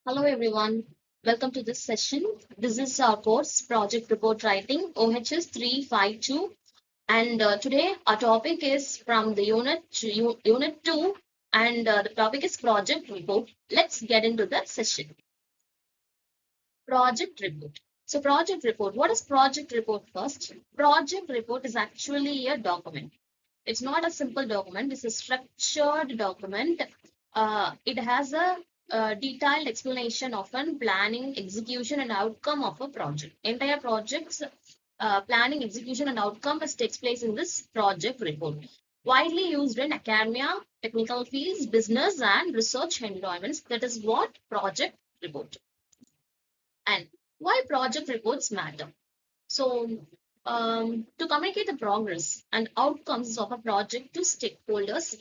Hello everyone, welcome to this session. This is our course Project Report Writing OHS 352 and today our topic is from the unit 2 and the topic is Project Report. Let's get into the session. Project Report. So Project Report, what is Project Report first? Project Report is actually a document. It's not a simple document, it's a structured document. It has a detailed explanation of an planning, execution, and outcome of a project. Entire project's planning, execution, and outcome takes place in this project report. Widely used in academia, technical fields, business, and research environments. That is what project report. And why project reports matter? So, to communicate the progress and outcomes of a project to stakeholders,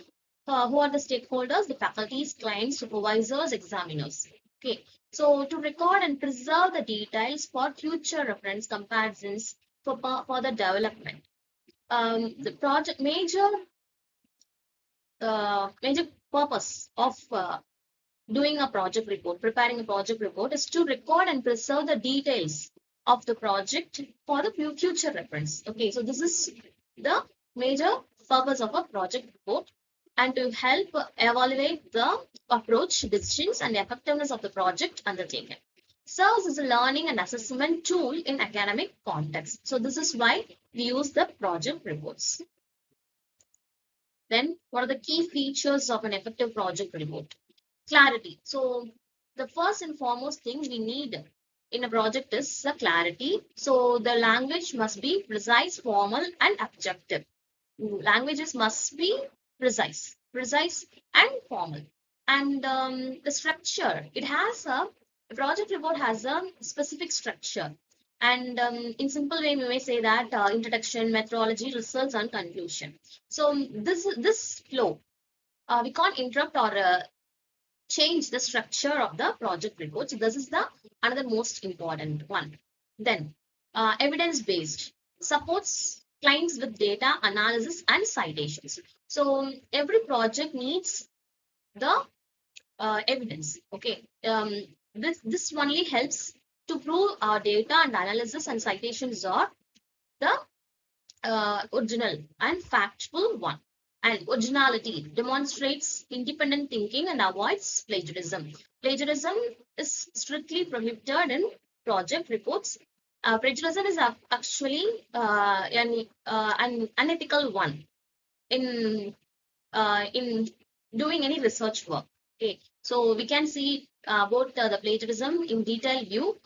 who are the stakeholders? The faculties, clients, supervisors, examiners. Okay, so to record and preserve the details for future reference comparisons for the development. The project major purpose of doing a project report, preparing a project report is to record and preserve the details of the project for the future reference. Okay, so this is the major purpose of a project report and to help evaluate the approach, decisions, and effectiveness of the project undertaken. Serves as a learning and assessment tool in academic context. So this is why we use the project reports. Then, what are the key features of an effective project report? Clarity. So the first and foremost thing we need in a project is the clarity. So the language must be precise, formal, and objective. Languages must be precise and formal. And the structure, a project report has a specific structure. And in simple way, we may say that introduction, methodology, results, and conclusion. So this flow, we can't interrupt or change the structure of the project report. So this is the another most important one. Then evidence-based supports clients with data analysis and citations. So every project needs the evidence. Okay, this only helps to prove our data and analysis and citations are the original and factual one. And originality demonstrates independent thinking and avoids plagiarism. Plagiarism is strictly prohibited in project reports. Plagiarism is actually an unethical one in doing any research work. Okay, so we can see about the plagiarism in detail view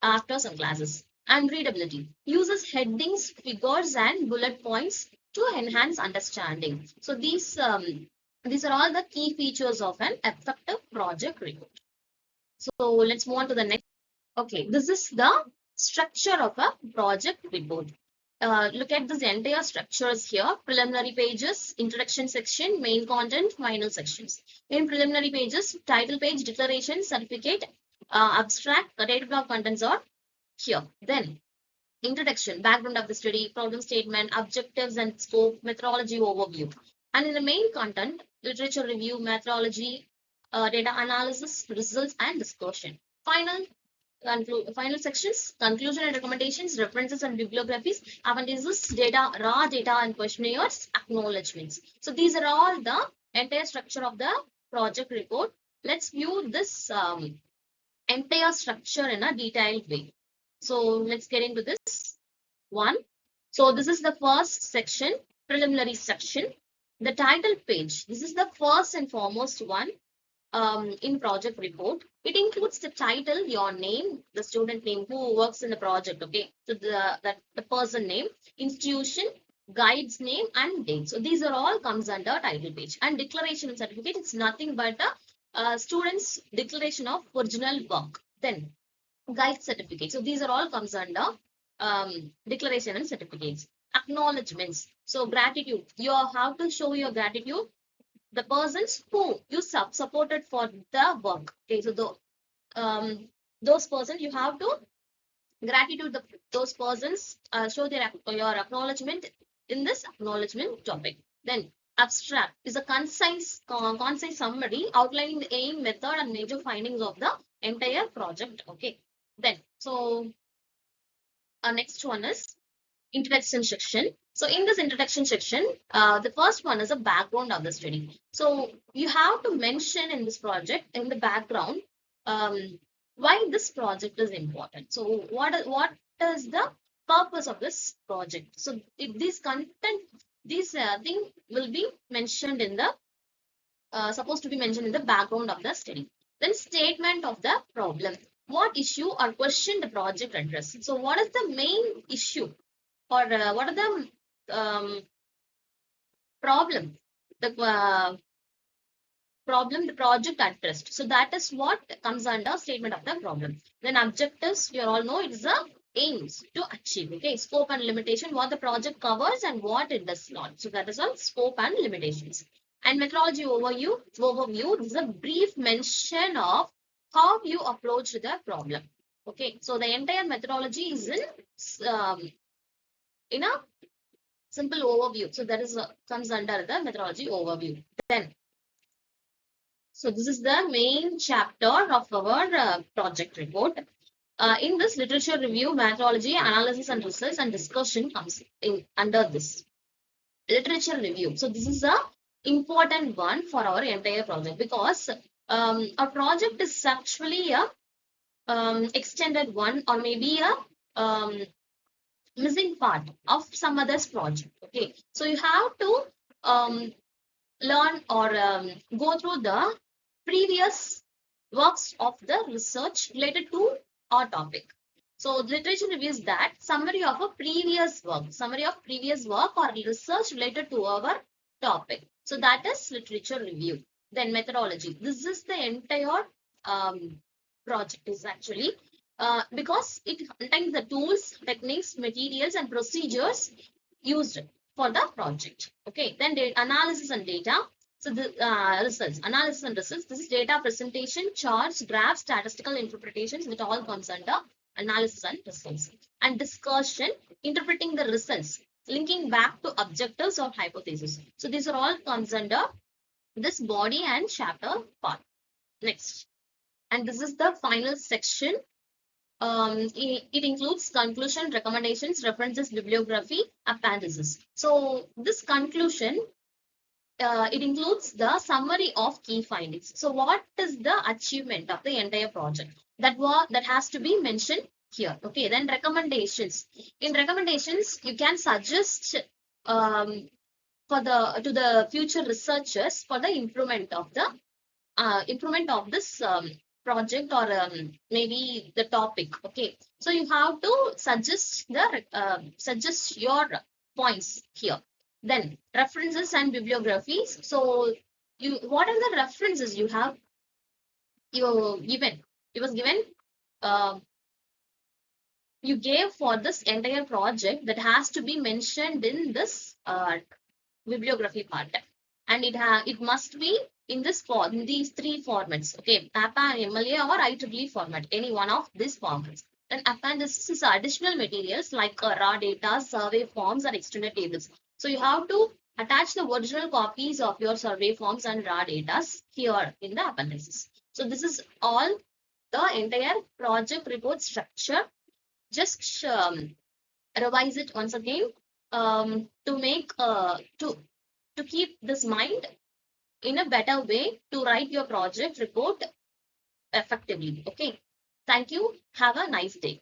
after some classes. And readability uses headings, figures, and bullet points to enhance understanding. So these are all the key features of an effective project report. So let's move on to the next. Okay, this is the structure of a project report. Look at this entire structures here. Preliminary pages, introduction section, main content, final sections. In preliminary pages, title page, declaration, certificate, abstract, data block contents are here. Then introduction, background of the study, problem statement, objectives and scope, methodology overview. And in the main content, literature review, methodology, data analysis, results, and discussion. Final sections, conclusion and recommendations, references and bibliographies, appendices, data, raw data and questionnaires, acknowledgements. So these are all the entire structure of the project report. Let's view this entire structure in a detailed way. So let's get into this one. So this is the first section, preliminary section. The title page, this is the first and foremost one in project report. It includes the title, your name, the student name, who works in the project, okay? So the person name, institution, guide's name, and date. So these are all comes under title page. And declaration and certificate, it's nothing but a student's declaration of original work. Then guide certificate. So these are all comes under declaration and certificates. Acknowledgements. So gratitude. You have to show your gratitude. The persons who you supported for the work. Okay, so those persons you have to gratitude those persons. Show your acknowledgement in this acknowledgement topic. Then abstract is a concise summary outlining the aim, method, and major findings of the entire project. Okay. Then, so our next one is introduction section. So in this introduction section, the first one is a background of the study. So you have to mention in this project, in the background, um, why this project is important. So what is the purpose of this project? So if this content, this thing will be mentioned in the supposed to be mentioned in the background of the study. Then statement of the problem. What issue or question the project address? So what is the main issue or what are the problem the project addressed? So that is what comes under statement of the problem. Then objectives, you all know, it's the aims to achieve. Okay, scope and limitation, what the project covers and what it does not. So that is all scope and limitations. And methodology overview, this is a brief mention of how you approach the problem. Okay, so the entire methodology is in a simple overview. So that is comes under the methodology overview. Then, so this is the main chapter of our project report. In this literature review, methodology, analysis and results and discussion comes in under this literature review. So this is a important one for our entire project because our project is actually a extended one or maybe a missing part of some other's project. Okay, so you have to um, learn or go through the previous works of the research related to our topic. So literature reviews that summary of a previous work or research related to our topic. So that is literature review. Then methodology. This is the entire project is actually because it contains the tools, techniques, materials, and procedures used for the project. Okay, then analysis and data. So the results, analysis and results. This is data presentation, charts, graphs, statistical interpretations, which all comes under analysis and results. And discussion, interpreting the results, linking back to objectives or hypotheses. So these are all comes under this body and chapter part. Next, and this is the final section. It includes conclusion, recommendations, references, bibliography, appendices. So this conclusion, it includes the summary of key findings. So what is the achievement of the entire project? That has to be mentioned here. Okay, then recommendations. In recommendations, you can suggest to the future researchers for the improvement of this project or maybe the topic. Okay, so you have to suggest your points here. Then references and bibliographies. So what are the references you have given? It was given uh, you gave for this entire project that has to be mentioned in this bibliography part, and it must be in these three formats. Okay, APA, MLA, or IEEE format, any one of these formats. Then appendices is additional materials like raw data, survey forms, or extended tables. So you have to attach the original copies of your survey forms and raw data here in the appendices. So this is all the entire project report structure. Just revise it once again to make to keep this mind in a better way to write your project report effectively. Okay, thank you, have a nice day.